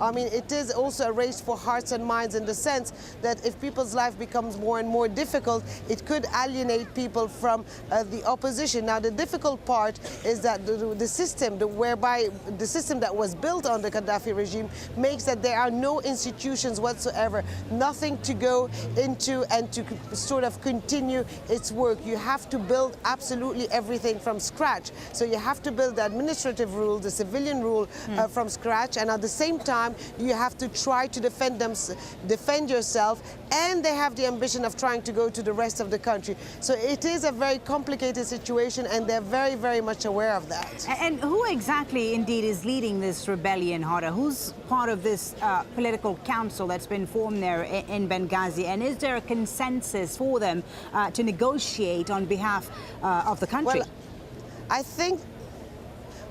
I mean, it is also a race for hearts and minds in the sense that if people's life becomes more and more difficult, it could alienate people from the opposition. Now, the difficult part is that the system, whereby the system that was built on the Gaddafi regime makes that there are no institutions whatsoever, nothing to go into and to sort of continue its work. You have to build absolutely everything from scratch. So you have to build the administrative rule, the civilian rule from scratch, and at the same time you have to try to defend yourself, and they have the ambition of trying to go to the rest of the country. So it is a very complicated situation, and they're very, very much aware of that. And who exactly indeed is leading this rebellion, Hoda? Who's part of this political council that's been formed there in Benghazi, and is there a consensus for them to negotiate on behalf of the country?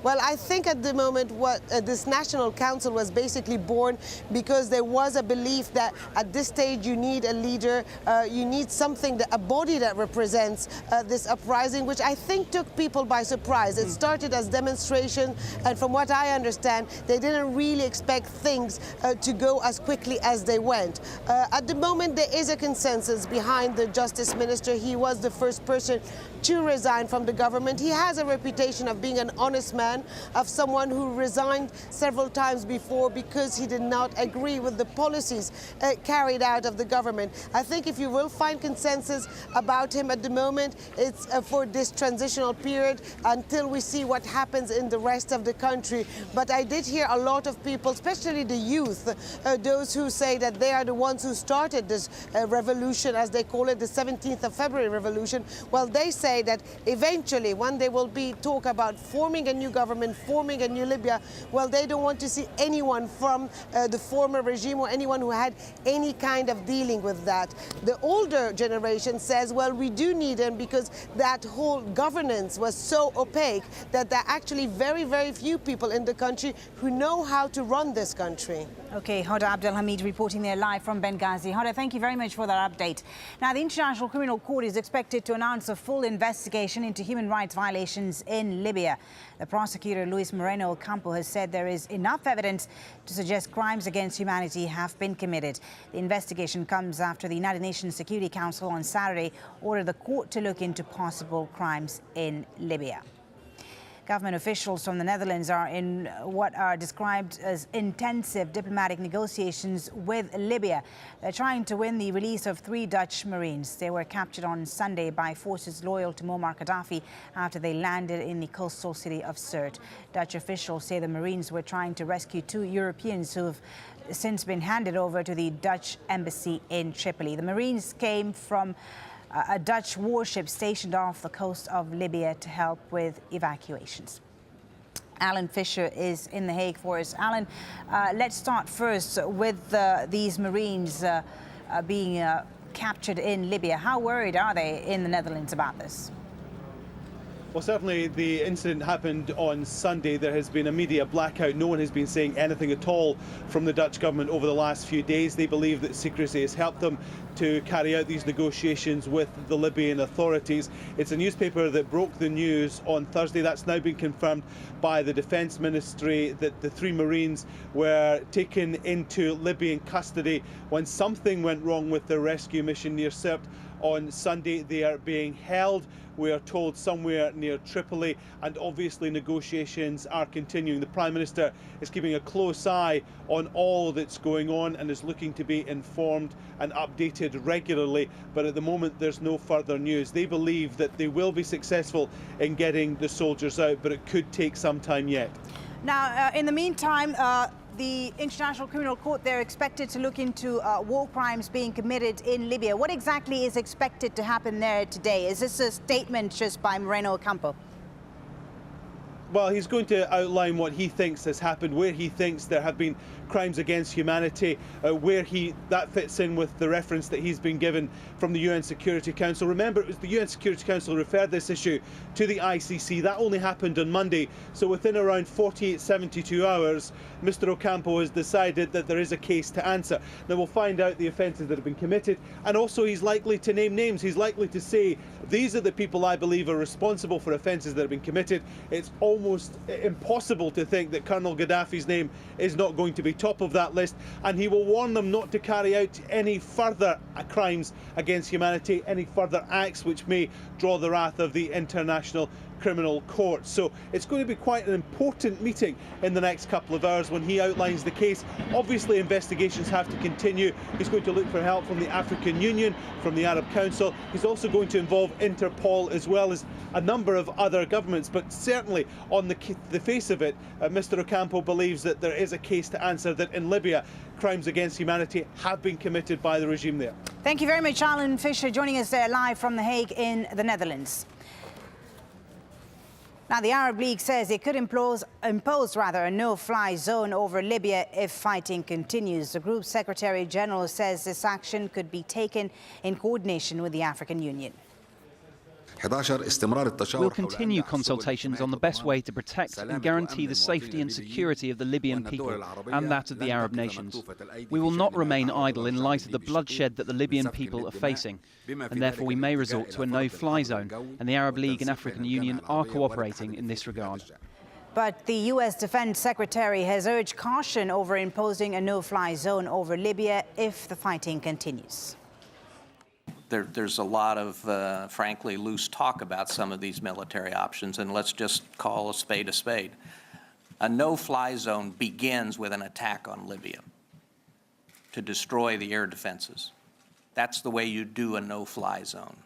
Well, I think at the moment what this National Council was basically born because there was a belief that at this stage you need a leader, you need something, a body that represents this uprising, which I think took people by surprise. It started as demonstration, and from what I understand, they didn't really expect things to go as quickly as they went. At the moment, there is a consensus behind the Justice Minister. He was the first person to resign from the government. He has a reputation of being an honest man, of someone who resigned several times before because he did not agree with the policies carried out of the government. I think if you will find consensus about him at the moment, it's for this transitional period until we see what happens in the rest of the country. But I did hear a lot of people, especially the youth, those who say that they are the ones who started this revolution, as they call it, the 17th of February revolution. Well, they say that eventually, when there will be talk about forming a new government, forming a new Libya, well, they don't want to see anyone from the former regime or anyone who had any kind of dealing with that. The older generation says, well, we do need him because that whole governance was so opaque that there are actually very, very few people in the country who know how to run this country. Okay, Hoda Abdelhamid reporting there live from Benghazi. Hoda, thank you very much for that update. Now, the International Criminal Court is expected to announce a full investigation into human rights violations in Libya. The prosecutor, Luis Moreno Ocampo, has said there is enough evidence to suggest crimes against humanity have been committed. The investigation comes after the United Nations Security Council on Saturday ordered the court to look into possible crimes in Libya. Government officials from the Netherlands are in what are described as intensive diplomatic negotiations with Libya. They're trying to win the release of 3 Dutch Marines. They were captured on Sunday by forces loyal to Muammar Gaddafi after they landed in the coastal city of Sirte. Dutch officials say the Marines were trying to rescue 2 Europeans who have since been handed over to the Dutch embassy in Tripoli. The Marines came from a Dutch warship stationed off the coast of Libya to help with evacuations. Alan Fisher is in The Hague for us. Alan, let's start first with these Marines being captured in Libya. How worried are they in the Netherlands about this? Well, certainly the incident happened on Sunday. There has been a media blackout. No one has been saying anything at all from the Dutch government over the last few days. They believe that secrecy has helped them to carry out these negotiations with the Libyan authorities. It's a newspaper that broke the news on Thursday. That's now been confirmed by the Defence Ministry that the 3 Marines were taken into Libyan custody when something went wrong with their rescue mission near Sirte on Sunday. They are being held, we are told, somewhere near Tripoli, and obviously negotiations are continuing. The Prime Minister is keeping a close eye on all that's going on and is looking to be informed and updated regularly, but at the moment there's no further news. They believe that they will be successful in getting the soldiers out, but it could take some time yet. Now, in the meantime, the International Criminal Court, they're expected to look into war crimes being committed in Libya. What exactly is expected to happen there today? Is this a statement just by Moreno Ocampo? Well, he's going to outline what he thinks has happened, where he thinks there have been crimes against humanity, where that fits in with the reference that he's been given from the UN Security Council. Remember, it was the UN Security Council referred this issue to the ICC. That only happened on Monday, so within around 48, 72 hours, Mr. Ocampo has decided that there is a case to answer. Now, we'll find out the offences that have been committed, and also he's likely to name names. He's likely to say, these are the people I believe are responsible for offences that have been committed. It's almost almost impossible to think that Colonel Gaddafi's name is not going to be top of that list, and he will warn them not to carry out any further crimes against humanity, any further acts which may draw the wrath of the International Criminal Court. So it's going to be quite an important meeting in the next couple of hours when he outlines the case. Obviously, investigations have to continue. He's going to look for help from the African Union, from the Arab Council. He's also going to involve Interpol as well as a number of other governments. But certainly, on the face of it, Mr. Ocampo believes that there is a case to answer, that in Libya, crimes against humanity have been committed by the regime there. Thank you very much, Alan Fisher, joining us there live from The Hague in the Netherlands. Now, the Arab League says it could impose a no-fly zone over Libya if fighting continues. The group's Secretary General says this action could be taken in coordination with the African Union. We'll continue consultations on the best way to protect and guarantee the safety and security of the Libyan people and that of the Arab nations. We will not remain idle in light of the bloodshed that the Libyan people are facing, and therefore we may resort to a no-fly zone, and the Arab League and African Union are cooperating in this regard. But the U.S. Defense Secretary has urged caution over imposing a no-fly zone over Libya if the fighting continues. There's a lot of, frankly, loose talk about some of these military options, and let's just call a spade a spade. A no-fly zone begins with an attack on Libya to destroy the air defenses. That's the way you do a no-fly zone.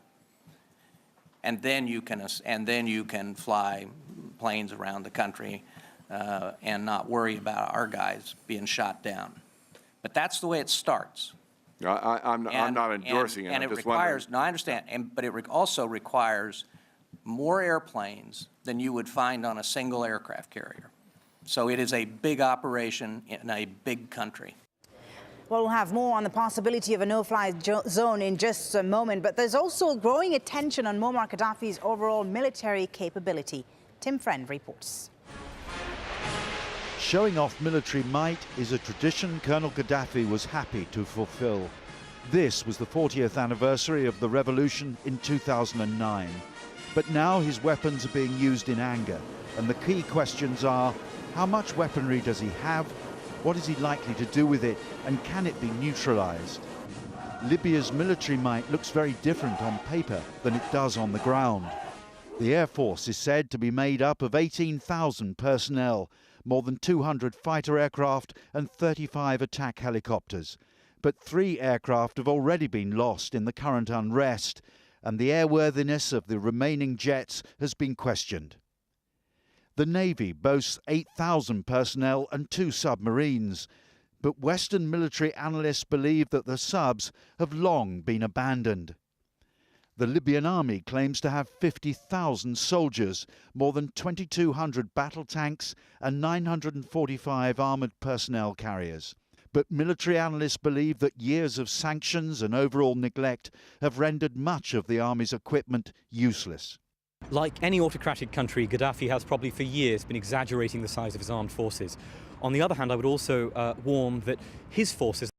And then you can fly planes around the country and not worry about our guys being shot down. But that's the way it starts. I'm not endorsing it. And it requires, no, I understand, but it also requires more airplanes than you would find on a single aircraft carrier. So it is a big operation in a big country. Well, we'll have more on the possibility of a no-fly zone in just a moment, but there's also growing attention on Muammar Gaddafi's overall military capability. Tim Friend reports. Showing off military might is a tradition Colonel Gaddafi was happy to fulfill. This was the 40th anniversary of the revolution in 2009. But now his weapons are being used in anger, and the key questions are, how much weaponry does he have? What is he likely to do with it, and can it be neutralized? Libya's military might looks very different on paper than it does on the ground. The Air Force is said to be made up of 18,000 personnel, more than 200 fighter aircraft and 35 attack helicopters. But 3 aircraft have already been lost in the current unrest, and the airworthiness of the remaining jets has been questioned. The Navy boasts 8,000 personnel and 2 submarines, but Western military analysts believe that the subs have long been abandoned. The Libyan army claims to have 50,000 soldiers, more than 2,200 battle tanks and 945 armoured personnel carriers. But military analysts believe that years of sanctions and overall neglect have rendered much of the army's equipment useless. Like any autocratic country, Gaddafi has probably for years been exaggerating the size of his armed forces. On the other hand, I would also warn that his forces